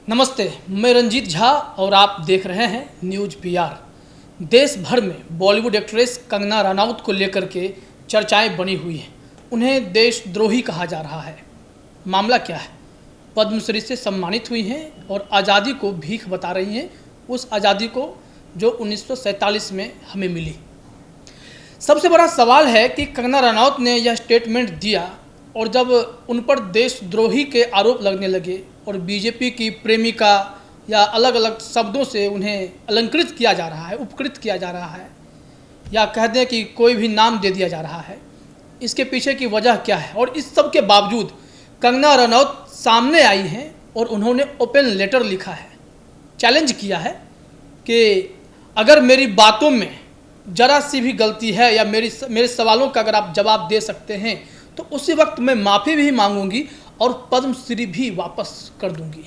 नमस्ते, मैं रंजीत झा और आप देख रहे हैं न्यूज पीआर। देश भर में बॉलीवुड एक्ट्रेस कंगना रनौत को लेकर के चर्चाएं बनी हुई हैं। उन्हें देशद्रोही कहा जा रहा है। मामला क्या है? पद्मश्री से सम्मानित हुई हैं और आज़ादी को भीख बता रही हैं, उस आज़ादी को जो 1947 में हमें मिली। सबसे बड़ा सवाल है कि कंगना रनौत ने यह स्टेटमेंट दिया और जब उन पर देशद्रोही के आरोप लगने लगे और बीजेपी की प्रेमिका या अलग अलग शब्दों से उन्हें अलंकृत किया जा रहा है, उपकृत किया जा रहा है, या कह दें कि कोई भी नाम दे दिया जा रहा है, इसके पीछे की वजह क्या है? और इस सब के बावजूद कंगना रनौत सामने आई हैं और उन्होंने ओपन लेटर लिखा है, चैलेंज किया है कि अगर मेरी बातों में ज़रा सी भी गलती है या मेरे सवालों का अगर आप जवाब दे सकते हैं तो उसी वक्त मैं माफ़ी भी मांगूंगी और पद्मश्री भी वापस कर दूंगी।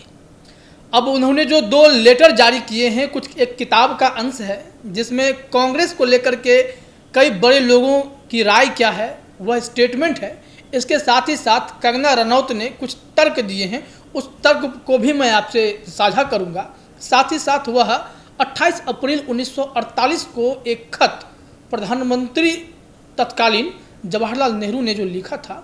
अब उन्होंने जो 2 लेटर जारी किए हैं, कुछ एक किताब का अंश है जिसमें कांग्रेस को लेकर के कई बड़े लोगों की राय क्या है वह स्टेटमेंट है। इसके साथ ही साथ कंगना रनौत ने कुछ तर्क दिए हैं, उस तर्क को भी मैं आपसे साझा करूंगा। साथ ही साथ वह 28 अप्रैल 1948 को एक खत प्रधानमंत्री तत्कालीन जवाहरलाल नेहरू ने जो लिखा था,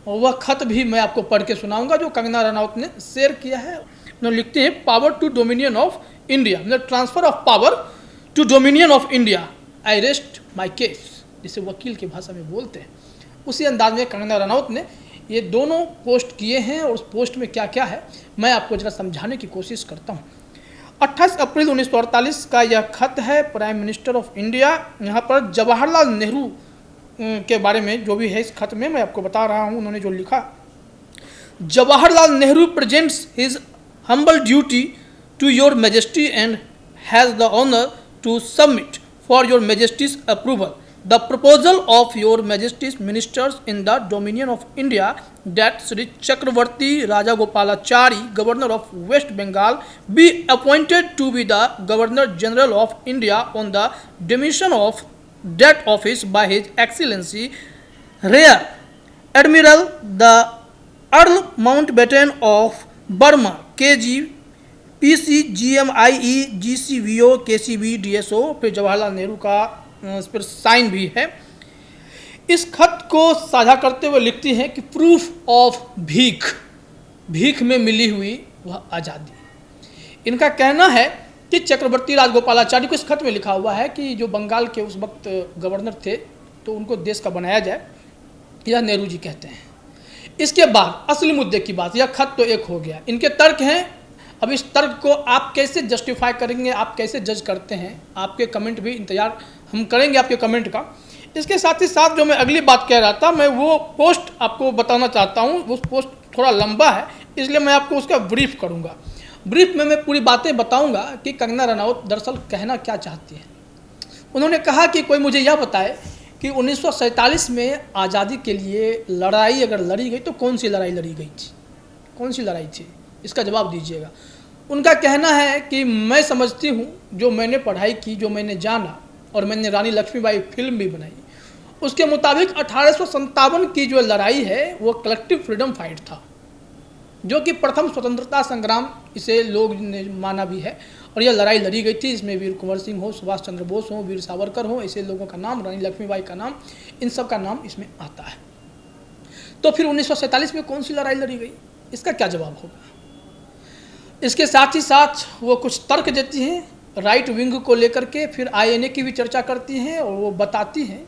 और वह खत भी मैं आपको पढ़ के सुनाऊंगा जो कंगना रनौत ने शेयर किया है। उन्होंने लिखते हैं, power to dominion of India, मतलब transfer of power to dominion of India, I rest my case, जिसे वकील की भाषा में बोलते हैं। उसी अंदाज में कंगना रनौत ने ये दोनों पोस्ट किए हैं और उस पोस्ट में क्या क्या है मैं आपको जरा समझाने की कोशिश करता हूँ। 28 अप्रैल 1948 का यह खत है प्राइम मिनिस्टर ऑफ इंडिया। यहाँ पर जवाहरलाल नेहरू के बारे में जो भी है इस खत में मैं आपको बता रहा हूँ। उन्होंने जो लिखा, Jawaharlal Nehru presents his humble duty to your majesty and has the honour to submit for your majesty's approval the proposal of your majesty's ministers in the dominion of India that Sri Chakravarti Rajagopalachari, governor of West Bengal, be appointed to be the governor general of India on the demission of that office by his excellency Rear Admiral the Earl Mountbatten of Burma, KG PC GMIE GCVO KCB DSO। फिर जवाहरलाल नेहरू का इस पर sign भी है। इस खत को साझा करते हुए लिखती हैं कि प्रूफ ऑफ भीख में मिली हुई वह आज़ादी। इनका कहना है कि चक्रवर्ती राजगोपालाचारी को इस खत में लिखा हुआ है कि जो बंगाल के उस वक्त गवर्नर थे तो उनको देश का बनाया जाए, यह नेहरू जी कहते हैं। इसके बाद असली मुद्दे की बात, यह खत तो एक हो गया, इनके तर्क हैं। अब इस तर्क को आप कैसे जस्टिफाई करेंगे, आप कैसे जज करते हैं, आपके कमेंट भी इंतजार हम करेंगे आपके कमेंट का। इसके साथ ही साथ जो मैं अगली बात कह रहा था, मैं वो पोस्ट आपको बताना चाहता हूँ। उस पोस्ट थोड़ा लंबा है इसलिए मैं आपको उसका ब्रीफ करूँगा। ब्रीफ में मैं पूरी बातें बताऊँगा कि कंगना रनौत दरअसल कहना क्या चाहती है। उन्होंने कहा कि कोई मुझे यह बताए कि 1947 में आज़ादी के लिए लड़ाई अगर लड़ी गई तो कौन सी लड़ाई लड़ी गई थी, कौन सी लड़ाई थी, इसका जवाब दीजिएगा। उनका कहना है कि मैं समझती हूँ, जो मैंने पढ़ाई की, जो मैंने जाना, और मैंने रानी लक्ष्मीबाई फिल्म भी बनाई, उसके मुताबिक 1857 की जो लड़ाई है वो कलेक्टिव फ्रीडम फाइट था, जो कि प्रथम स्वतंत्रता संग्राम इसे लोग ने माना भी है। और यह लड़ाई लड़ी गई थी, इसमें वीर कुंवर सिंह हो, सुभाष चंद्र बोस हो, वीर सावरकर हो, ऐसे लोगों का नाम, रानी लक्ष्मीबाई का नाम, इन सब का नाम इसमें आता है। तो फिर 1947 में कौन सी लड़ाई लड़ी गई, इसका क्या जवाब होगा? इसके साथ ही साथ वो कुछ तर्क देती हैं राइट विंग को लेकर के, फिर आईएनए की भी चर्चा करती हैं और वो बताती हैं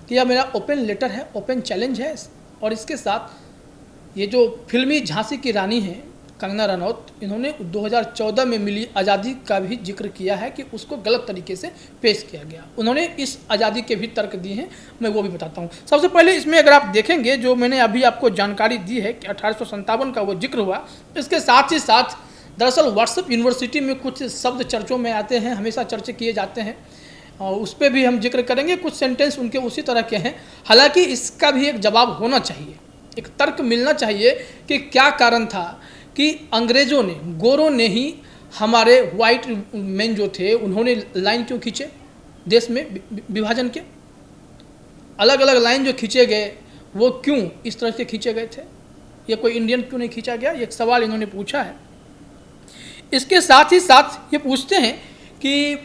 कि यह मेरा ओपन लेटर है, ओपन चैलेंज है। और इसके साथ ये जो फिल्मी झांसी की रानी हैं कंगना रनौत, इन्होंने 2014 में मिली आज़ादी का भी जिक्र किया है कि उसको गलत तरीके से पेश किया गया। उन्होंने इस आज़ादी के भी तर्क दिए हैं, मैं वो भी बताता हूँ। सबसे पहले इसमें अगर आप देखेंगे, जो मैंने अभी आपको जानकारी दी है कि 1857 का वो जिक्र हुआ, इसके साथ ही साथ दरअसल व्हाट्सएप यूनिवर्सिटी में कुछ शब्द चर्चों में आते हैं, हमेशा चर्चे किए जाते हैं, और उस पर भी हम जिक्र करेंगे। कुछ सेंटेंस उनके उसी तरह के हैं। हालांकि इसका भी एक जवाब होना चाहिए, एक तर्क मिलना चाहिए कि क्या कारण था कि अंग्रेज़ों ने, गोरों ने ही हमारे वाइट मैन जो थे उन्होंने लाइन क्यों खींचे देश में विभाजन के, अलग अलग लाइन जो खींचे गए वो क्यों इस तरह से खींचे गए थे, ये कोई इंडियन क्यों नहीं खींचा गया, ये एक सवाल इन्होंने पूछा है। इसके साथ ही साथ ये पूछते हैं कि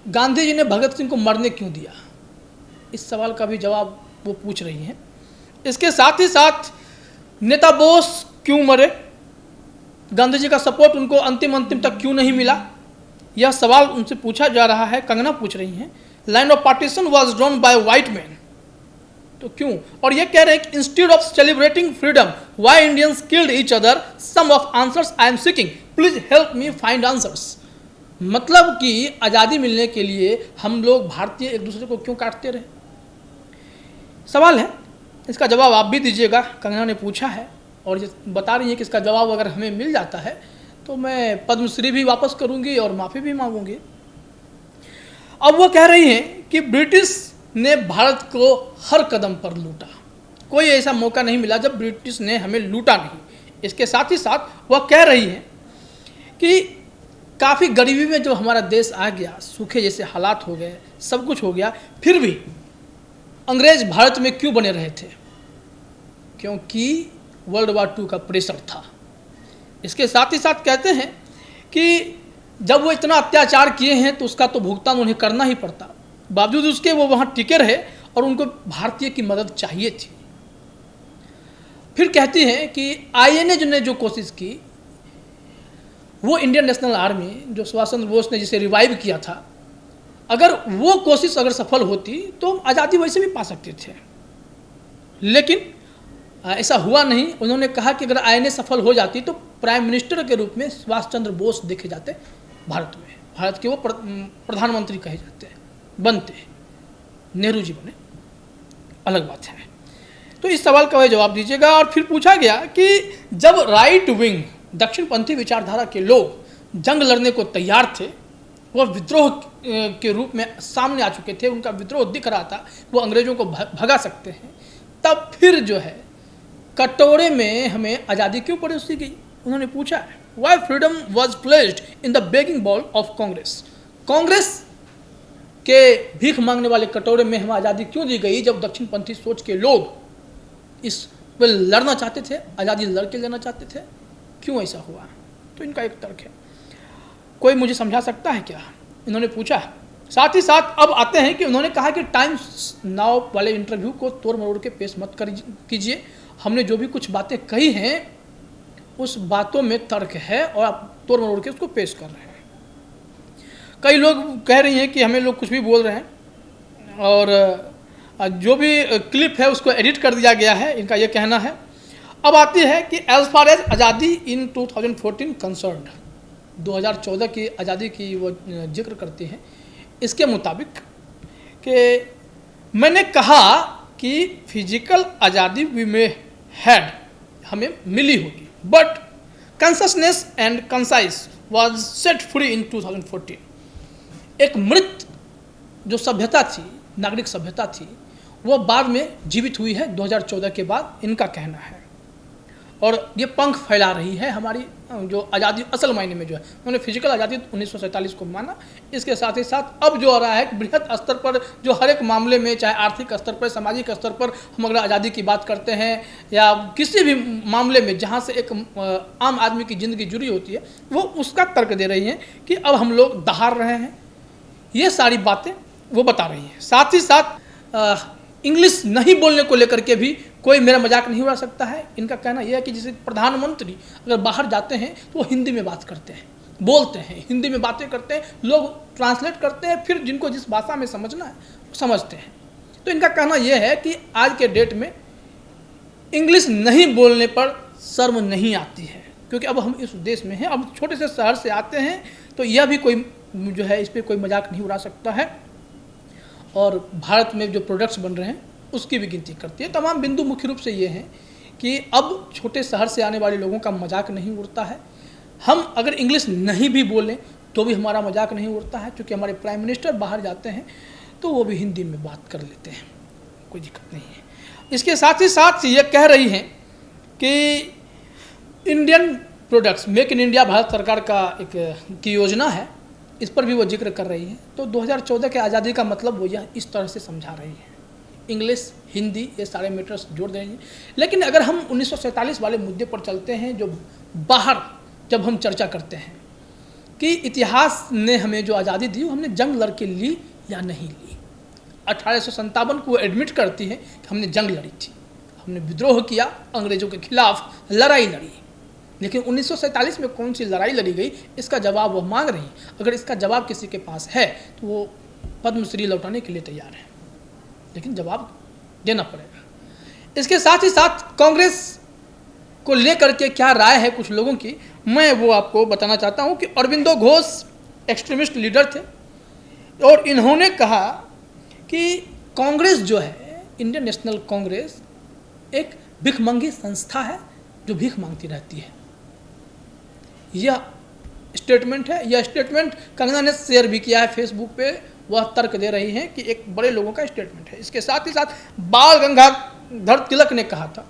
गांधी जी ने भगत सिंह को मरने क्यों दिया। इस सवाल का भी जवाब वो पूछ रही हैं। इसके साथ ही साथ नेता बोस क्यों मरे, गांधी जी का सपोर्ट उनको अंतिम तक क्यों नहीं मिला, यह सवाल उनसे पूछा जा रहा है। कंगना पूछ रही हैं line of partition was drawn by white man, तो क्यों। और ये कह रहे हैं कि instead of celebrating freedom why Indians killed each other, some of answers I am seeking, please help me find answers. मतलब कि आज़ादी मिलने के लिए हम लोग भारतीय एक दूसरे को क्यों काटते रहे, सवाल है। इसका जवाब आप भी दीजिएगा, कंगना ने पूछा है और ये बता रही है कि इसका जवाब अगर हमें मिल जाता है तो मैं पद्मश्री भी वापस करूंगी और माफ़ी भी मांगूंगी। अब वो कह रही हैं कि ब्रिटिश ने भारत को हर कदम पर लूटा, कोई ऐसा मौका नहीं मिला जब ब्रिटिश ने हमें लूटा नहीं। इसके साथ ही साथ वह कह रही है कि काफ़ी गरीबी में जो हमारा देश आ गया, सूखे जैसे हालात हो गए, सब कुछ हो गया, फिर भी अंग्रेज भारत में क्यों बने रहे थे, क्योंकि वर्ल्ड वार 2 का प्रेशर था। इसके साथ ही साथ कहते हैं कि जब वो इतना अत्याचार किए हैं तो उसका तो भुगतान उन्हें करना ही पड़ता, बावजूद उसके वो वहाँ टिके रहे और उनको भारतीय की मदद चाहिए थी। फिर कहती हैं कि INA ने जो कोशिश की, वो इंडियन नेशनल आर्मी जो सुभाष चंद्र बोस ने जिसे रिवाइव किया था, अगर वो कोशिश अगर सफल होती तो आज़ादी वैसे भी पा सकते थे, लेकिन ऐसा हुआ नहीं। उन्होंने कहा कि अगर INA सफल हो जाती तो प्राइम मिनिस्टर के रूप में सुभाष चंद्र बोस देखे जाते भारत में, भारत के वो प्रधानमंत्री कहे जाते बनते, नेहरू जी बने, अलग बात है। तो इस सवाल का वह जवाब दीजिएगा। और फिर पूछा गया कि जब राइट विंग दक्षिणपंथी विचारधारा के लोग जंग लड़ने को तैयार थे, वह विद्रोह के रूप में सामने आ चुके थे, उनका विद्रोह दिख रहा था, वो अंग्रेजों को भगा सकते हैं, तब फिर जो है कटोरे में हमें आज़ादी क्यों परोसी गई। उन्होंने पूछा है why freedom was placed in the begging bowl of Congress, Congress के भीख मांगने वाले कटोरे में हमें आज़ादी क्यों दी गई, जब दक्षिणपंथी सोच के लोग इस पर लड़ना चाहते थे, आज़ादी लड़ के लेना चाहते थे, क्यों ऐसा हुआ। तो इनका एक तर्क है, कोई मुझे समझा सकता है क्या, इन्होंने पूछा। साथ ही साथ अब आते हैं कि उन्होंने कहा कि टाइम्स नाउ वाले इंटरव्यू को तोड़ मरोड़ के पेश मत कीजिए, हमने जो भी कुछ बातें कही हैं उस बातों में तर्क है और आप तोड़ मरोड़ के उसको पेश कर रहे हैं। कई लोग कह रही हैं कि हमें लोग कुछ भी बोल रहे हैं और जो भी क्लिप है उसको एडिट कर दिया गया है, इनका यह कहना है। अब आती है कि एज फार एज आज़ादी इन 2014 कंसर्न्ड, 2014 की आज़ादी की वो जिक्र करती हैं। इसके मुताबिक कि मैंने कहा कि फिजिकल आज़ादी वी मे हैड, हमें मिली होगी, but consciousness and concise was set free in 2014। एक मृत जो सभ्यता थी, नागरिक सभ्यता थी, वो बाद में जीवित हुई है 2014 के बाद, इनका कहना है। और ये पंख फैला रही है हमारी जो आज़ादी असल मायने में जो है, उन्होंने फिजिकल आज़ादी 1947 को माना। इसके साथ ही साथ अब जो आ रहा है कि बृहद स्तर पर जो हर एक मामले में, चाहे आर्थिक स्तर पर, सामाजिक स्तर पर हम अगर आज़ादी की बात करते हैं या किसी भी मामले में जहाँ से एक आम आदमी की ज़िंदगी जुड़ी होती है, वो उसका तर्क दे रही हैं कि अब हम लोग दहाड़ रहे हैं। ये सारी बातें वो बता रही हैं। साथ ही साथ इंग्लिश नहीं बोलने को लेकर के भी कोई मेरा मजाक नहीं उड़ा सकता है। इनका कहना यह है कि जैसे प्रधानमंत्री अगर बाहर जाते हैं तो वो हिंदी में बात करते हैं, बोलते हैं, हिंदी में बातें करते हैं, लोग ट्रांसलेट करते हैं, फिर जिनको जिस भाषा में समझना है वो समझते हैं। तो इनका कहना यह है कि आज के डेट में इंग्लिश नहीं बोलने पर शर्म नहीं आती है, क्योंकि अब हम इस देश में हैं, अब छोटे से शहर से आते हैं, तो यह भी कोई जो है इस पर कोई मजाक नहीं उड़ा सकता है। और भारत में जो प्रोडक्ट्स बन रहे हैं उसकी भी गिनती करती है। तमाम बिंदु मुख्य रूप से ये हैं कि अब छोटे शहर से आने वाले लोगों का मजाक नहीं उड़ता है। हम अगर इंग्लिश नहीं भी बोलें तो भी हमारा मजाक नहीं उड़ता है, क्योंकि हमारे प्राइम मिनिस्टर बाहर जाते हैं तो वो भी हिंदी में बात कर लेते हैं, कोई दिक्कत नहीं है। इसके साथ ही साथ ये कह रही हैं कि Indian products, make in India Bharat सरकार का की योजना है, इस पर भी वो जिक्र कर रही हैं। तो 2014 के आज़ादी का मतलब वो यह इस तरह से समझा रही हैं, इंग्लिश, हिंदी, ये सारे मैटर्स जोड़ दे रही हैं। लेकिन अगर हम 1947 वाले मुद्दे पर चलते हैं, जो बाहर जब हम चर्चा करते हैं कि इतिहास ने हमें जो आज़ादी दी वो हमने जंग लड़ के ली या नहीं ली। 1857 को वो एडमिट करती हैं कि हमने जंग लड़ी थी, हमने विद्रोह किया, अंग्रेज़ों के खिलाफ लड़ाई लड़ी। लेकिन 1947 में कौन सी लड़ाई लड़ी गई, इसका जवाब वो मांग रही हैं। अगर इसका जवाब किसी के पास है तो वो पद्मश्री लौटाने के लिए तैयार है, लेकिन जवाब देना पड़ेगा। इसके साथ ही साथ कांग्रेस को लेकर के क्या राय है कुछ लोगों की, मैं वो आपको बताना चाहता हूँ कि अरविंदो घोष एक्सट्रीमिस्ट लीडर थे और इन्होंने कहा कि कांग्रेस जो है, इंडियन नेशनल कांग्रेस, एक भिखमंगी संस्था है जो भीख मांगती रहती है। यह स्टेटमेंट है। यह स्टेटमेंट कंगना ने शेयर भी किया है फेसबुक पे। वह तर्क दे रही हैं कि एक बड़े लोगों का स्टेटमेंट है। इसके साथ ही साथ बाल गंगाधर तिलक ने कहा था,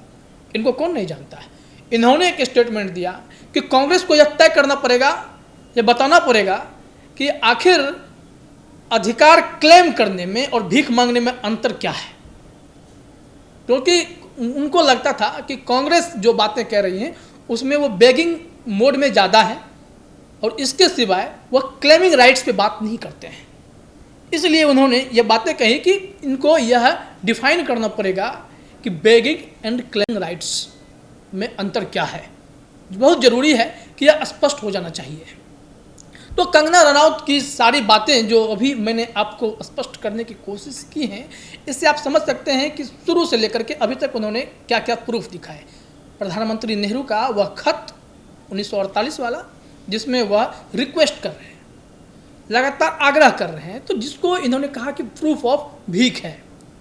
इनको कौन नहीं जानता है, इन्होंने एक स्टेटमेंट दिया कि कांग्रेस को यह तय करना पड़ेगा, यह बताना पड़ेगा कि आखिर अधिकार क्लेम करने में और भीख मांगने में अंतर क्या है। क्योंकि उनको लगता था कि कांग्रेस जो बातें कह रही हैं उसमें वो बेगिंग मोड में ज़्यादा है और इसके सिवाय वह क्लेमिंग राइट्स पे बात नहीं करते हैं। इसलिए उन्होंने ये बातें कही कि इनको यह डिफाइन करना पड़ेगा कि बेगिंग एंड क्लेमिंग राइट्स में अंतर क्या है। बहुत ज़रूरी है कि यह स्पष्ट हो जाना चाहिए। तो कंगना रनौत की सारी बातें जो अभी मैंने आपको स्पष्ट करने की कोशिश की हैं, इससे आप समझ सकते हैं कि शुरू से लेकर के अभी तक उन्होंने क्या क्या प्रूफ दिखाए। प्रधानमंत्री नेहरू का वह खत 1948 वाला, जिसमें वह रिक्वेस्ट कर रहे हैं, लगातार आग्रह कर रहे हैं, तो जिसको इन्होंने कहा कि प्रूफ ऑफ भीख है।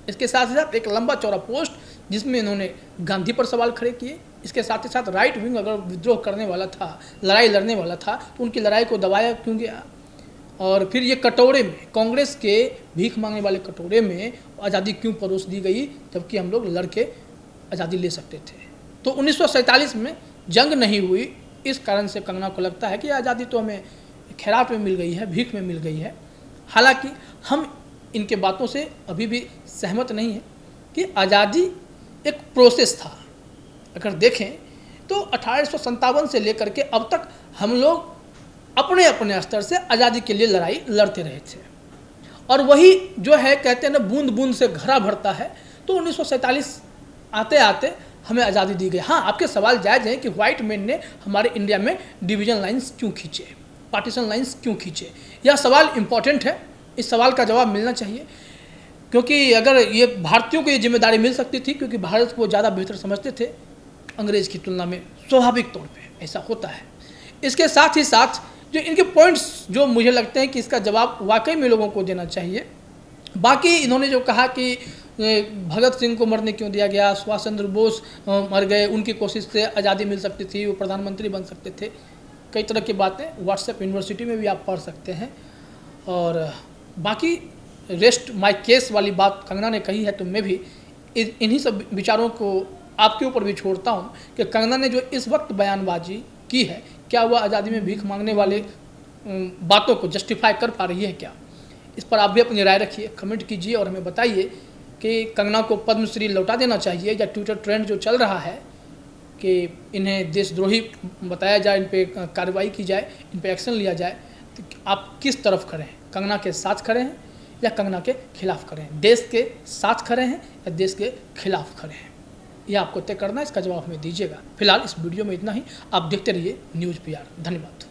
इसके साथ ही साथ एक लंबा चौड़ा पोस्ट जिसमें इन्होंने गांधी पर सवाल खड़े किए। इसके साथ ही साथ राइट विंग अगर विद्रोह करने वाला था, लड़ाई लड़ने वाला था, तो उनकी लड़ाई को दबाया क्यों गया। और फिर ये कटोरे में, कांग्रेस के भीख मांगने वाले कटोरे में आज़ादी क्यों परोस दी गई, जबकि हम लोग लड़ के आज़ादी ले सकते थे। तो 1947 में जंग नहीं हुई, इस कारण से कंगना को लगता है कि आज़ादी तो हमें खैरात में मिल गई है, भीख में मिल गई है। हालांकि हम इनके बातों से अभी भी सहमत नहीं हैं कि आज़ादी एक प्रोसेस था। अगर देखें तो 1857 से लेकर के अब तक हम लोग अपने अपने स्तर से आज़ादी के लिए लड़ाई लड़ते रहे थे, और वही जो है कहते हैं ना, बूंद बूंद से घड़ा भरता है। तो 1947 आते आते हमें आज़ादी दी गई। हाँ, आपके सवाल जायज़ हैं कि व्हाइट मैन ने हमारे इंडिया में डिवीजन लाइंस क्यों खींचे, पार्टीशन लाइंस क्यों खींचे। यह सवाल इम्पॉर्टेंट है, इस सवाल का जवाब मिलना चाहिए, क्योंकि अगर ये भारतीयों को ये जिम्मेदारी मिल सकती थी, क्योंकि भारत को ज़्यादा बेहतर समझते थे अंग्रेज़ की तुलना में, स्वाभाविक तौर पे ऐसा होता है। इसके साथ ही साथ जो इनके पॉइंट्स जो मुझे लगते हैं कि इसका जवाब वाकई में लोगों को देना चाहिए। बाकी इन्होंने जो कहा कि भगत सिंह को मरने क्यों दिया गया, सुभाष चंद्र बोस मर गए, उनकी कोशिश से आज़ादी मिल सकती थी, वो प्रधानमंत्री बन सकते थे, कई तरह की बातें व्हाट्सएप यूनिवर्सिटी में भी आप पढ़ सकते हैं। और बाकी रेस्ट माय केस वाली बात कंगना ने कही है, तो मैं भी इन्हीं सब विचारों को आपके ऊपर भी छोड़ता हूँ कि कंगना ने जो इस वक्त बयानबाजी की है, क्या वह आज़ादी में भीख मांगने वाले बातों को जस्टिफाई कर पा रही है क्या। इस पर आप भी अपनी राय रखिए, कमेंट कीजिए और हमें बताइए कि कंगना को पद्मश्री लौटा देना चाहिए, या ट्विटर ट्रेंड जो चल रहा है कि इन्हें देशद्रोही बताया जाए, इन पर कार्रवाई की जाए, इन पर एक्शन लिया जाए, तो आप किस तरफ खड़े हैं, कंगना के साथ खड़े हैं या कंगना के खिलाफ खड़े हैं, देश के साथ खड़े हैं या देश के खिलाफ खड़े हैं, यह आपको तय करना है। इसका जवाब हमें दीजिएगा। फिलहाल इस वीडियो में इतना ही। आप देखते रहिए न्यूज़ PR। धन्यवाद।